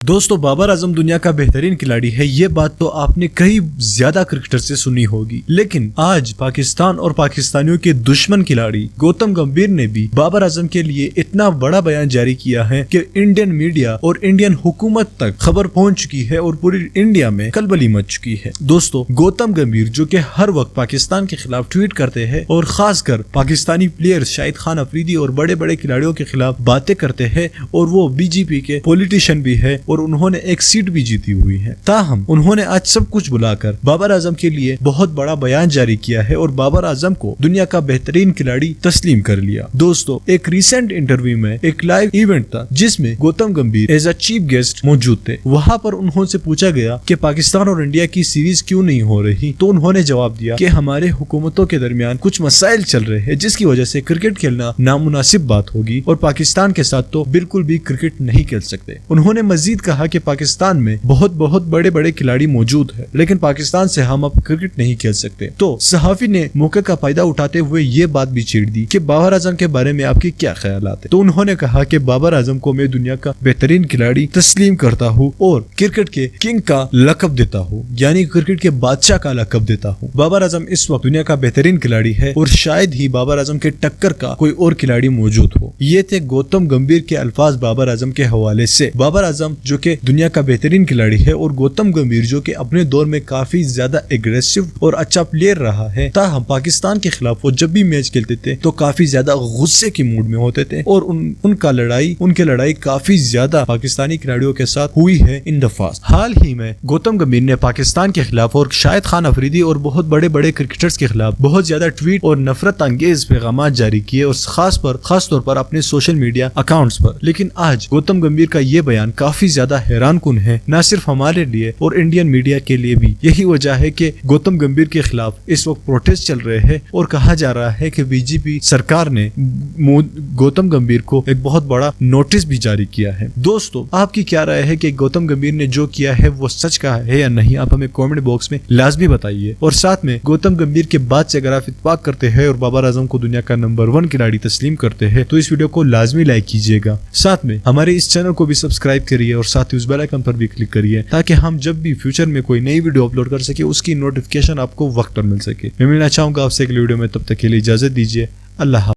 دوستو بابر اعظم دنیا کا بہترین کھلاڑی ہے، یہ بات تو آپ نے کئی زیادہ کرکٹر سے سنی ہوگی، لیکن آج پاکستان اور پاکستانیوں کے دشمن کھلاڑی گوتم گمبھیر نے بھی بابر اعظم کے لیے اتنا بڑا بیان جاری کیا ہے کہ انڈین میڈیا اور انڈین حکومت تک خبر پہنچ چکی ہے اور پوری انڈیا میں کلبلی مچ چکی ہے۔ دوستو گوتم گمبھیر جو کہ ہر وقت پاکستان کے خلاف ٹویٹ کرتے ہیں اور خاص کر پاکستانی پلیئر شاہد خان افریدی اور بڑے بڑے کھلاڑیوں کے خلاف باتیں کرتے ہیں، اور وہ بی جے پی کے پولیٹیشین بھی ہے اور انہوں نے ایک سیٹ بھی جیتی ہوئی ہے، تاہم انہوں نے آج سب کچھ بلا کر بابر اعظم کے لیے بہت بڑا بیان جاری کیا ہے اور بابر اعظم کو دنیا کا بہترین کھلاڑی تسلیم کر لیا۔ دوستو ایک ریسنٹ انٹرویو میں ایک لائیو ایونٹ تھا جس میں Gautam Gambhir as a chief guest موجود تھے۔ وہاں پر انہوں سے پوچھا گیا کہ پاکستان اور انڈیا کی سیریز کیوں نہیں ہو رہی، تو انہوں نے جواب دیا کہ ہمارے حکومتوں کے درمیان کچھ مسائل چل رہے ہیں جس کی وجہ سے کرکٹ کھیلنا نامناسب بات ہوگی اور پاکستان کے ساتھ تو بالکل بھی کرکٹ نہیں کھیل سکتے۔ انہوں نے مزید کہا کہ پاکستان میں بہت بڑے بڑے کھلاڑی موجود ہیں، لیکن پاکستان سے ہم اب کرکٹ نہیں کھیل سکتے۔ تو صحافی نے موقع کا فائدہ اٹھاتے ہوئے یہ بات بھی چھیڑ دی کہ بابر اعظم کے بارے میں آپ کے کیا خیالات ہیں؟ تو انہوں نے کہا کہ بابر اعظم کو میں دنیا کا بہترین کھلاڑی تسلیم کرتا ہوں اور کرکٹ کے کنگ کا لقب دیتا ہوں، یعنی کرکٹ کے بادشاہ کا لقب دیتا ہوں۔ بابر اعظم اس وقت دنیا کا بہترین کھلاڑی ہے اور شاید ہی بابر اعظم کے ٹکر کا کوئی اور کھلاڑی موجود ہو۔ یہ تھے گوتم گمبھیر کے الفاظ بابر اعظم کے حوالے سے۔ بابر اعظم جو کہ دنیا کا بہترین کھلاڑی ہے اور گوتم گمبھیر جو کہ اپنے دور میں کافی زیادہ ایگریسو اور اچھا پلیئر رہا ہے، تاہم پاکستان کے خلاف وہ جب بھی میچ کھیلتے تھے تو کافی زیادہ غصے کی موڈ میں ہوتے تھے اور ان کی لڑائی کافی زیادہ پاکستانی کھلاڑیوں کے ساتھ ہوئی ہے ان دفعات۔ حال ہی میں گوتم گمبھیر نے پاکستان کے خلاف اور شاہد خان افریدی اور بہت بڑے بڑے کرکٹرز کے خلاف بہت زیادہ ٹویٹ اور نفرت انگیز پیغامات جاری کیے اور خاص طور پر اپنے سوشل میڈیا اکاؤنٹس پر۔ لیکن آج گوتم گمبھیر کا یہ بیان کافی زیادہ حیران کن ہے، نہ صرف ہمارے لیے اور انڈین میڈیا کے لیے بھی۔ یہی وجہ ہے کہ گوتم گمبھیر کے خلاف اس وقت پروٹیسٹ چل رہے ہیں اور کہا جا رہا ہے کہ بی جے پی سرکار نے گوتم گمبھیر کو ایک بہت بڑا نوٹس بھی جاری کیا ہے۔ دوستو آپ کی کیا رائے ہے کہ گوتم گمبھیر نے جو کیا ہے وہ سچ کہا ہے یا نہیں؟ آپ ہمیں کامنٹ باکس میں لازمی بتائیے، اور ساتھ میں گوتم گمبھیر کے بات سے اگر آپ اتفاق کرتے ہیں اور بابر اعظم کو دنیا کا نمبر 1 کھلاڑی تسلیم کرتے ہیں تو اس ویڈیو کو لازمی لائک کیجیے گا، ساتھ میں ہمارے اس چینل کو بھی سبسکرائب کریے اور ساتھ ہی اس بیل آئیکن پر بھی کلک کریے تاکہ ہم جب بھی فیوچر میں کوئی نئی ویڈیو اپلوڈ کر سکے اس کی نوٹیفکیشن آپ کو وقت پر مل سکے۔ میں ملنا چاہوں گا آپ سے اگلی ویڈیو میں، تب تک کے لیے اجازت دیجیے، اللہ حافظ۔